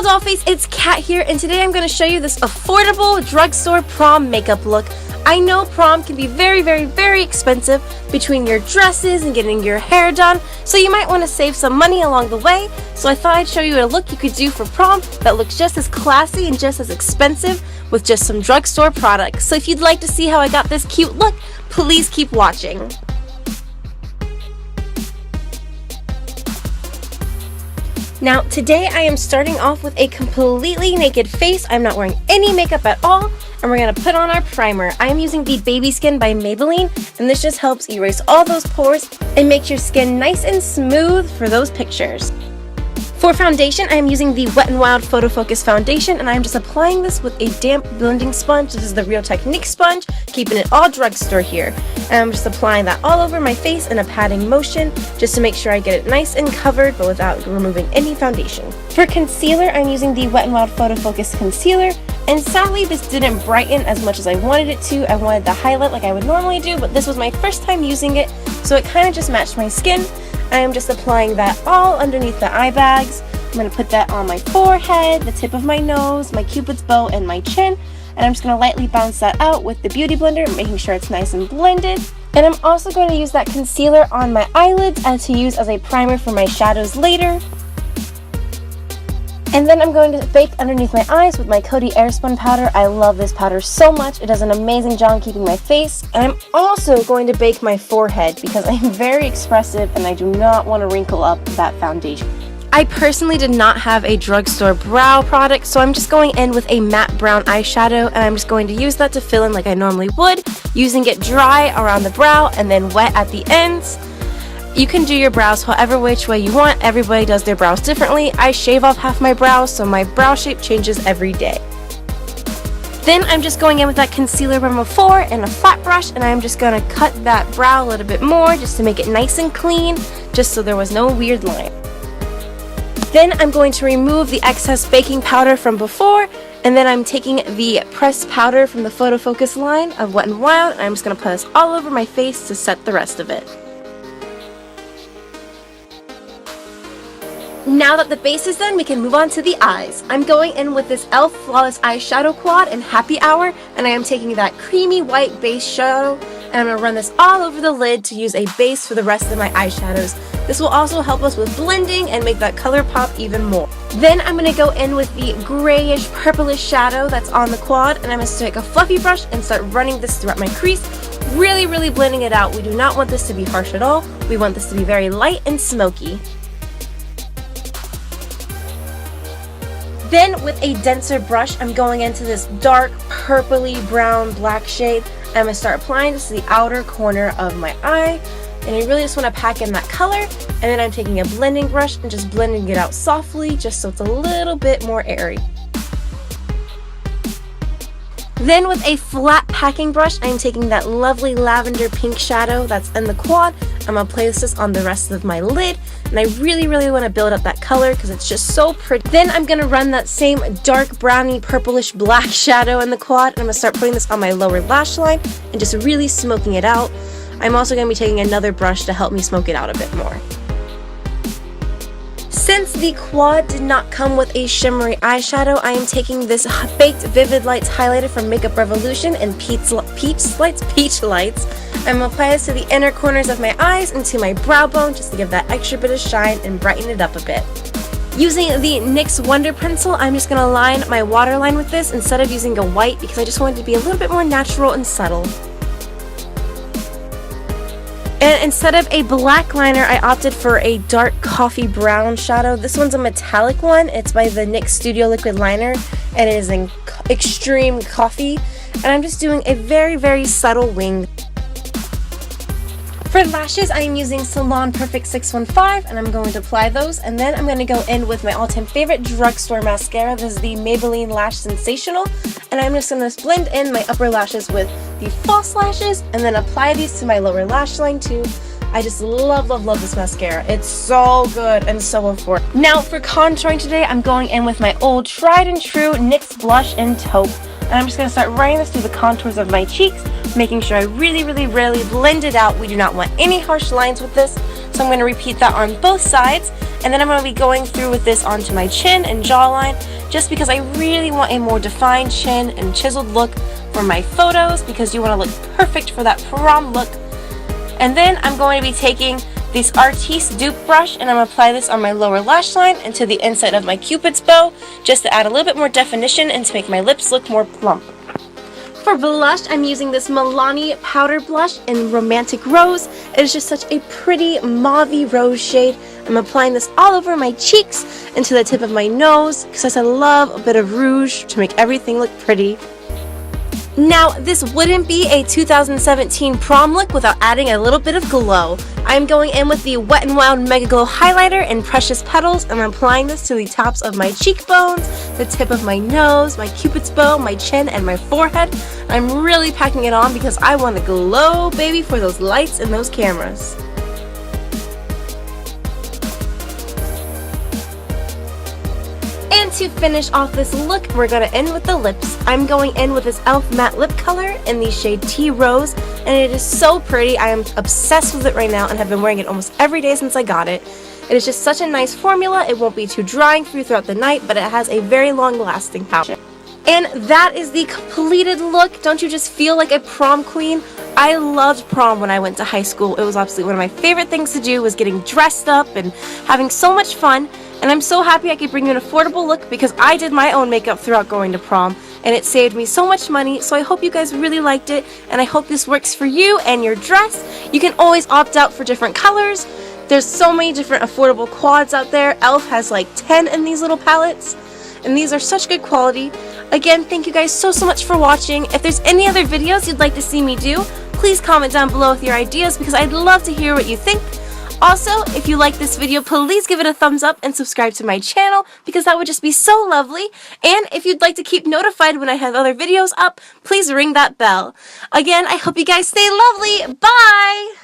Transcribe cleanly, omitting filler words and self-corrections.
Hello Dollface, it's Kat here, and today I'm going to show you this affordable drugstore prom makeup look. I know prom can be very expensive between your dresses and getting your hair done, so you might want to save some money along the way. So I thought I'd show you a look you could do for prom that looks just as classy and just as expensive with just some drugstore products. So if you'd like to see how I got this cute look, please keep watching. Now today I am starting off with a completely naked face. I'm not wearing any makeup at all, and we're going to put on our primer. I am using the Baby Skin by Maybelline, and this just helps erase all those pores and makes your skin nice and smooth for those pictures. For foundation, I am using the Wet n Wild Photofocus Foundation, and I am just applying this with a damp blending sponge. This is the Real Technique sponge, keeping it all drugstore here. And I'm just applying that all over my face in a patting motion, just to make sure I get it nice and covered, but without removing any foundation. For concealer, I'm using the Wet n Wild Photofocus Concealer, and sadly this didn't brighten as much as I wanted it to. I wanted the highlight like I would normally do, but this was my first time using it, so it kind of just matched my skin. I am just applying that all underneath the eye bags. I'm going to put that on my forehead, the tip of my nose, my cupid's bow, and my chin. And I'm just going to lightly bounce that out with the Beauty Blender, making sure it's nice and blended. And I'm also going to use that concealer on my eyelids and to use as a primer for my shadows later. And then I'm going to bake underneath my eyes with my Cody Airspun powder. I love this powder so much. It does an amazing job keeping my face. And I'm also going to bake my forehead because I'm very expressive and I do not want to wrinkle up that foundation. I personally did not have a drugstore brow product, so I'm just going in with a matte brown eyeshadow, and I'm just going to use that to fill in like I normally would, using it dry around the brow and then wet at the ends. You can do your brows however which way you want. Everybody does their brows differently. I shave off half my brows, so my brow shape changes every day. Then I'm just going in with that concealer from before and a flat brush, and I'm just going to cut that brow a little bit more just to make it nice and clean, just so there was no weird line. Then I'm going to remove the excess baking powder from before, and then I'm taking the pressed powder from the Photofocus line of Wet n Wild, and I'm just going to put this all over my face to set the rest of it. Now that the base is done, we can move on to the eyes. I'm going in with this e.l.f. Flawless Eyeshadow Quad in Happy Hour, and I am taking that creamy white base shadow, and I'm going to run this all over the lid to use a base for the rest of my eyeshadows. This will also help us with blending and make that color pop even more. Then I'm going to go in with the grayish purplish shadow that's on the quad, and I'm going to take a fluffy brush and start running this throughout my crease, really blending it out. We do not want this to be harsh at all. We want this to be very light and smoky. Then with a denser brush, I'm going into this dark purpley brown black shade. I'm going to start applying this to the outer corner of my eye, and I really just want to pack in that color, and then I'm taking a blending brush and just blending it out softly just so it's a little bit more airy. Then with a flat packing brush, I'm taking that lovely lavender pink shadow that's in the quad. I'm going to place this on the rest of my lid, and I really want to build up that color because it's just so pretty. Then I'm going to run that same dark browny purplish black shadow in the quad, and I'm going to start putting this on my lower lash line and just really smoking it out. I'm also going to be taking another brush to help me smoke it out a bit more. Since the quad did not come with a shimmery eyeshadow, I am taking this Baked Vivid Lights highlighter from Makeup Revolution in Peach Lights. I'm going to apply this to the inner corners of my eyes and to my brow bone just to give that extra bit of shine and brighten it up a bit. Using the Nyx Wonder Pencil, I'm just going to line my waterline with this instead of using a white because I just wanted it to be a little bit more natural and subtle. And instead of a black liner, I opted for a dark coffee brown shadow. This one's a metallic one. It's by the Nyx Studio Liquid LIner, and it is in extreme coffee. And I'm just doing a very subtle wing. For lashes, I am using Salon Perfect 615, and I'm going to apply those, and then I'm going to go in with my all-time favorite drugstore mascara. This is the Maybelinne Lash Sensational, and I'm just going to blend in my upper lashes with the false lashes, and then apply these to my lower lash line too. I just love this mascara. It's so good and so affordable. Now for contouring today, I'm going in with my old tried and true NYX blush in Taupe. And I'm just going to start running this through the contours of my cheeks, making sure I really blend it out. We do not want any harsh lines with this, so I'm going to repeat that on both sides. And then I'm going to be going through with this onto my chin and jawline, just because I really want a more defined chin and chiseled look for my photos, because you want to look perfect for that prom look. And then I'm going to be taking this Artiste Dupe brush, and I'm going to apply this on my lower lash line and to the inside of my Cupid's bow, just to add a little bit more definition and to make my lips look more plump. For blush, I'm using this Milani powder blush in Romantic Rose. It is just such a pretty mauvey rose shade. I'm applying this all over my cheeks and to the tip of my nose, because I love a bit of rouge to make everything look pretty. Now, this wouldn't be a 2017 prom look without adding a little bit of glow. I'm going in with the Wet n Wild MegaGlow Highlighter in Precious Petals, and I'm applying this to the tops of my cheekbones, the tip of my nose, my Cupid's bow, my chin, and my forehead. I'm really packing it on because I want to glow, baby, for those lights and those cameras. And to finish off this look, we're going to end with the lips. I'm going in with this e.l.f. matte lip color in the shade Tea Rose, and it is so pretty. I am obsessed with it right now and have been wearing it almost every day since I got it. It is just such a nice formula. It won't be too drying for you throughout the night, but it has a very long-lasting power. And that is the completed look. Don't you just feel like a prom queen? I loved prom when I went to high school. It was absolutely one of my favorite things to do, was getting dressed up and having so much fun. And I'm so happy I could bring you an affordable look, because I did my own makeup throughout going to prom, and it saved me so much money. So I hope you guys really liked it, and I hope this works for you and your dress. You can always opt out for different colors. There's so many different affordable quads out there. e.l.f. has like 10 in these little palettes, and these are such good quality. Again, thank you guys so much for watching. If there's any other videos you'd like to see me do, please comment down below with your ideas, because I'd love to hear what you think. Also, if you like this video, please give it a thumbs up and subscribe to my channel, because that would just be so lovely. And if you'd like to keep notified when I have other videos up, please ring that bell. Again, I hope you guys stay lovely. Bye!